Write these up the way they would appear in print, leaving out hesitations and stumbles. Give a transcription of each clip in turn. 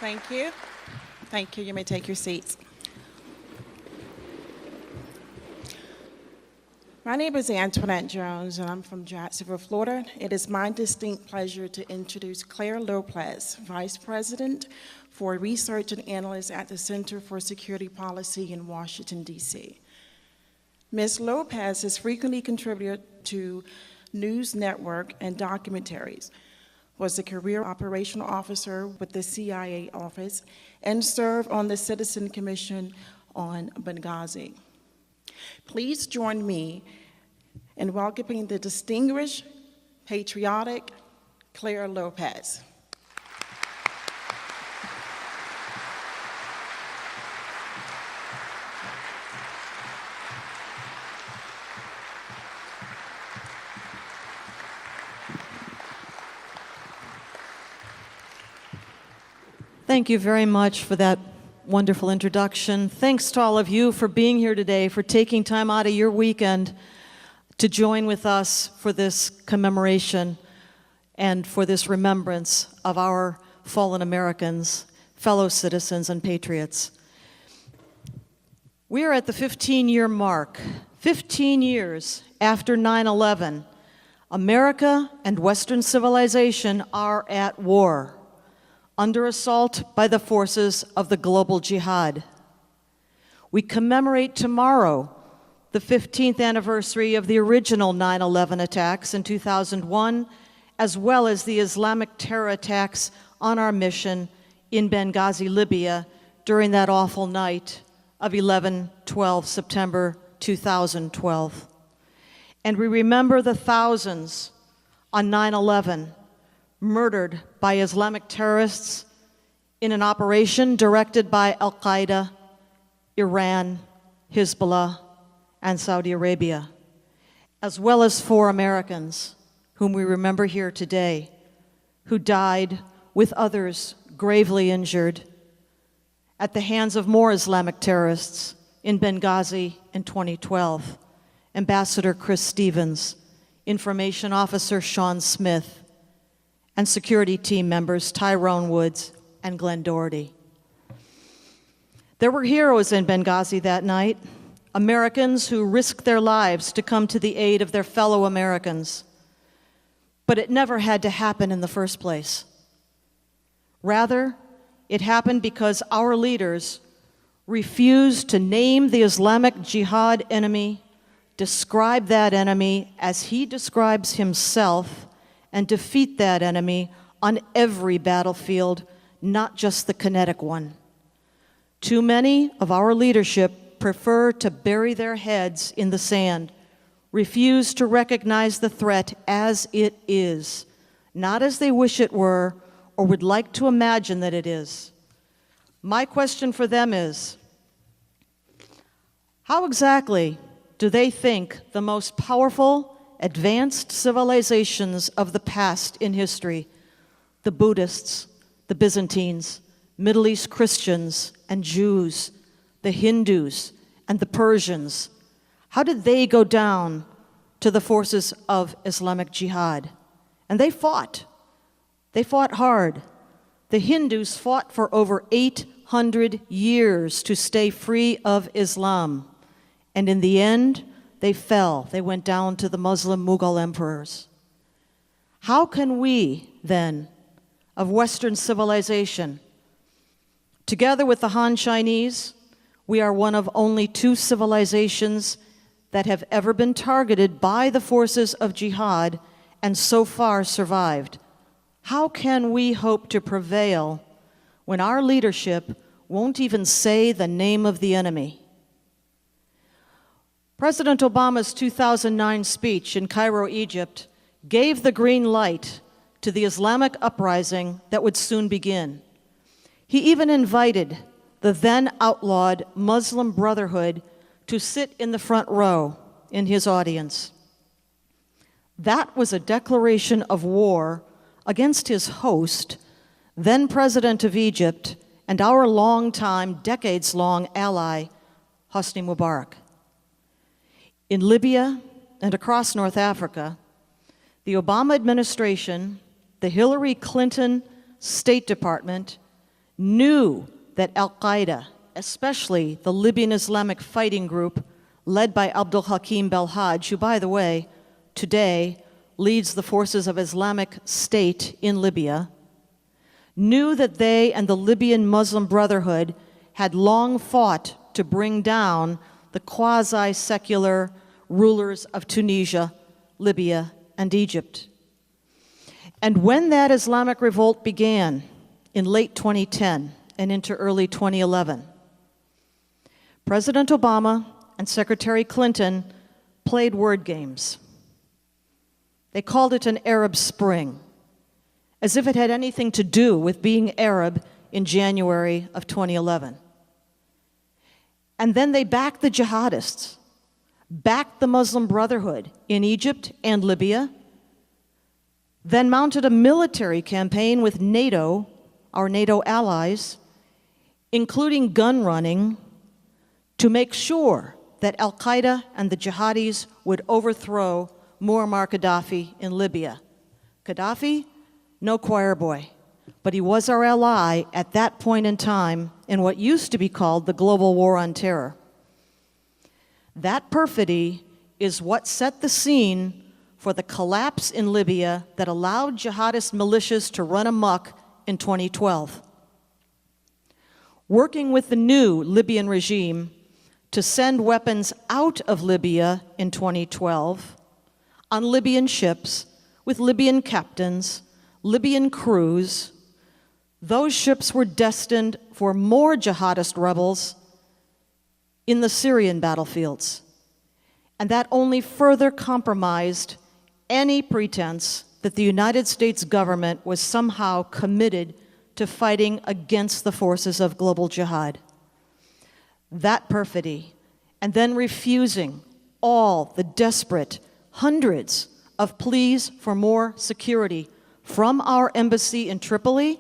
Thank you. Thank you. You may take your seats. My name is Antoinette Jones, and I'm from Jacksonville, Florida. It is my distinct pleasure to introduce Clare Lopez, Vice President for Research and Analyst at the Center for Security Policy in Washington, D.C. Ms. Lopez has frequently contributed to news network and documentaries, was a career operational officer with the CIA office, and served on the Citizen Commission on Benghazi. Please join me in welcoming the distinguished, patriotic Clare Lopez. Thank you very much for that wonderful introduction. Thanks to all of you for being here today, for taking time out of your weekend to join with us for this commemoration and for this remembrance of our fallen Americans, fellow citizens, and patriots. We are at the 15-year mark, 15 years after 9/11. America and Western civilization are at war, under assault by the forces of the global jihad. We commemorate tomorrow the 15th anniversary of the original 9/11 attacks in 2001, as well as the Islamic terror attacks on our mission in Benghazi, Libya, during that awful night of 11/12 September 2012. And we remember the thousands on 9/11 murdered by Islamic terrorists in an operation directed by Al-Qaeda, Iran, Hezbollah, and Saudi Arabia, as well as 4 Americans whom we remember here today, who died with others gravely injured at the hands of more Islamic terrorists in Benghazi in 2012. Ambassador Chris Stevens, Information Officer Sean Smith, and security team members Tyrone Woods and Glenn Doherty. There were heroes in Benghazi that night, Americans who risked their lives to come to the aid of their fellow Americans. But it never had to happen in the first place. Rather, it happened because our leaders refused to name the Islamic Jihad enemy, describe that enemy as he describes himself, and defeat that enemy on every battlefield, not just the kinetic one. Too many of our leadership prefer to bury their heads in the sand, refuse to recognize the threat as it is, not as they wish it were or would like to imagine that it is. My question for them is, how exactly do they think the most powerful, advanced civilizations of the past in history, the Buddhists, the Byzantines, Middle East Christians and Jews, the Hindus and the Persians, how did they go down to the forces of Islamic Jihad? And they fought. They fought hard. The Hindus fought for over 800 years to stay free of Islam. And in the end, they fell. They went down to the Muslim Mughal emperors. How can we, then, of Western civilization, together with the Han Chinese, we are one of only 2 civilizations that have ever been targeted by the forces of jihad and so far survived. How can we hope to prevail when our leadership won't even say the name of the enemy? President Obama's 2009 speech in Cairo, Egypt, gave the green light to the Islamic uprising that would soon begin. He even invited the then outlawed Muslim Brotherhood to sit in the front row in his audience. That was a declaration of war against his host, then President of Egypt, and our longtime, decades-long ally, Hosni Mubarak. In Libya and across North Africa, the Obama administration, the Hillary Clinton State Department, knew that al-Qaeda, especially the Libyan Islamic Fighting Group led by Abdul Hakim Belhaj, who, by the way, today leads the forces of Islamic State in Libya, knew that they and the Libyan Muslim Brotherhood had long fought to bring down the quasi-secular rulers of Tunisia, Libya, and Egypt. And when that Islamic revolt began in late 2010 and into early 2011, President Obama and Secretary Clinton played word games. They called it an Arab Spring, as if it had anything to do with being Arab in January of 2011. And then they backed the jihadists, backed the Muslim Brotherhood in Egypt and Libya, then mounted a military campaign with NATO, our NATO allies, including gun running, to make sure that al-Qaeda and the jihadis would overthrow Muammar Gaddafi in Libya. Gaddafi, no choir boy, but he was our ally at that point in time in what used to be called the global war on terror. That perfidy is what set the scene for the collapse in Libya that allowed jihadist militias to run amok in 2012. Working with the new Libyan regime to send weapons out of Libya in 2012 on Libyan ships with Libyan captains, Libyan crews, those ships were destined for more jihadist rebels in the Syrian battlefields. And that only further compromised any pretense that the United States government was somehow committed to fighting against the forces of global jihad. That perfidy, and then refusing all the desperate hundreds of pleas for more security from our embassy in Tripoli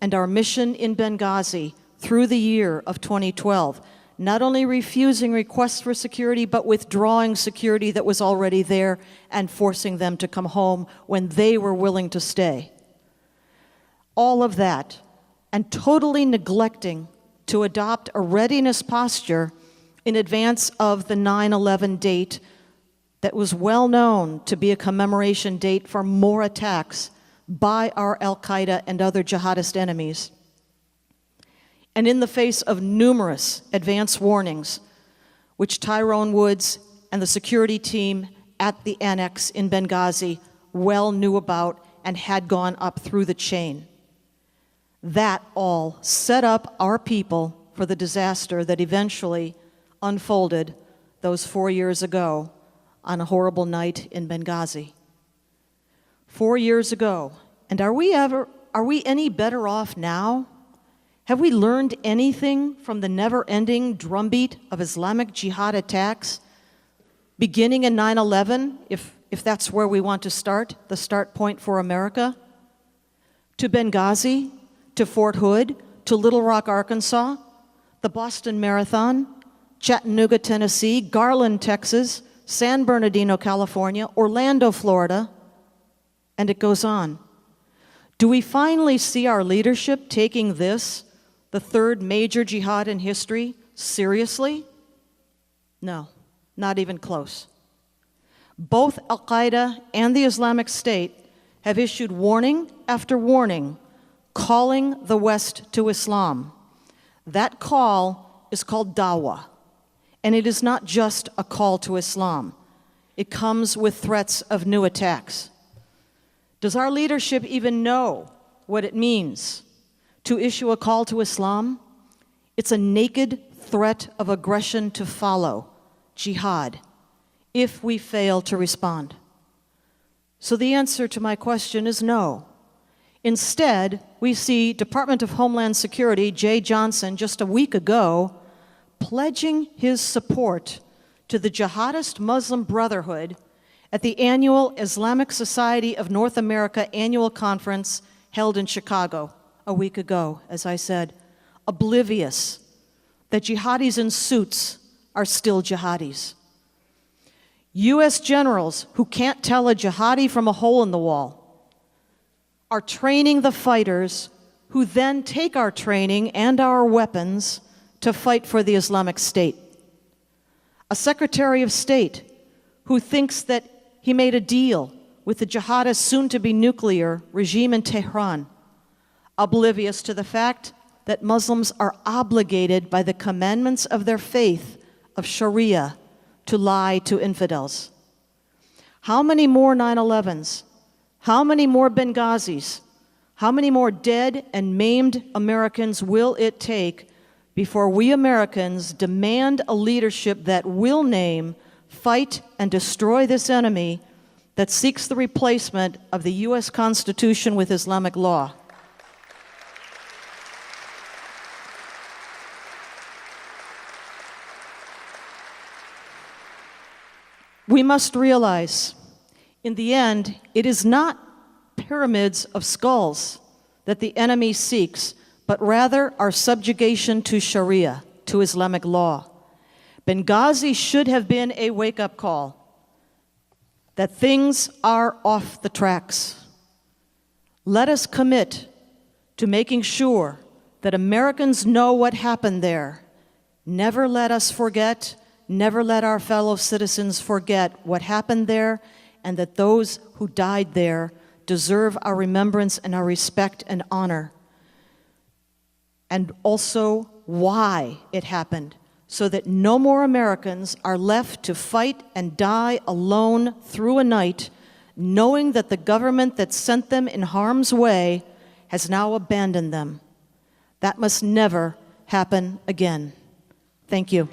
and our mission in Benghazi through the year of 2012, not only refusing requests for security, but withdrawing security that was already there and forcing them to come home when they were willing to stay. All of that, and totally neglecting to adopt a readiness posture in advance of the 9/11 date that was well known to be a commemoration date for more attacks by our al-Qaeda and other jihadist enemies. And in the face of numerous advance warnings, which Tyrone Woods and the security team at the annex in Benghazi well knew about and had gone up through the chain, that all set up our people for the disaster that eventually unfolded those 4 years ago on a horrible night in Benghazi. 4 years ago, and are we any better off now? Have we learned anything from the never-ending drumbeat of Islamic Jihad attacks beginning in 9/11, if that's where we want to start, the start point for America? To Benghazi, to Fort Hood, to Little Rock, Arkansas, the Boston Marathon, Chattanooga, Tennessee, Garland, Texas, San Bernardino, California, Orlando, Florida, and it goes on. Do we finally see our leadership taking this, the third major jihad in history, seriously? No, not even close. Both al-Qaeda and the Islamic State have issued warning after warning, calling the West to Islam. That call is called dawah, and it is not just a call to Islam. It comes with threats of new attacks. Does our leadership even know what it means to issue a call to Islam? It's a naked threat of aggression to follow, jihad, if we fail to respond. So the answer to my question is no. Instead, we see Department of Homeland Security, Jay Johnson, just a week ago, pledging his support to the jihadist Muslim Brotherhood at the annual Islamic Society of North America annual conference held in Chicago a week ago, as I said, oblivious that jihadis in suits are still jihadis. U.S. generals who can't tell a jihadi from a hole in the wall are training the fighters who then take our training and our weapons to fight for the Islamic State. A Secretary of State who thinks that he made a deal with the jihadist soon-to-be nuclear regime in Tehran, oblivious to the fact that Muslims are obligated by the commandments of their faith of Sharia to lie to infidels. How many more 9/11s? How many more Benghazis? How many more dead and maimed Americans will it take before we Americans demand a leadership that will name, fight, and destroy this enemy that seeks the replacement of the U.S. Constitution with Islamic law? We must realize, in the end, it is not pyramids of skulls that the enemy seeks, but rather our subjugation to Sharia, to Islamic law. Benghazi should have been a wake-up call that things are off the tracks. Let us commit to making sure that Americans know what happened there. Never let us forget, never let our fellow citizens forget what happened there, and that those who died there deserve our remembrance and our respect and honor. And also why it happened, so that no more Americans are left to fight and die alone through a night, knowing that the government that sent them in harm's way has now abandoned them. That must never happen again. Thank you.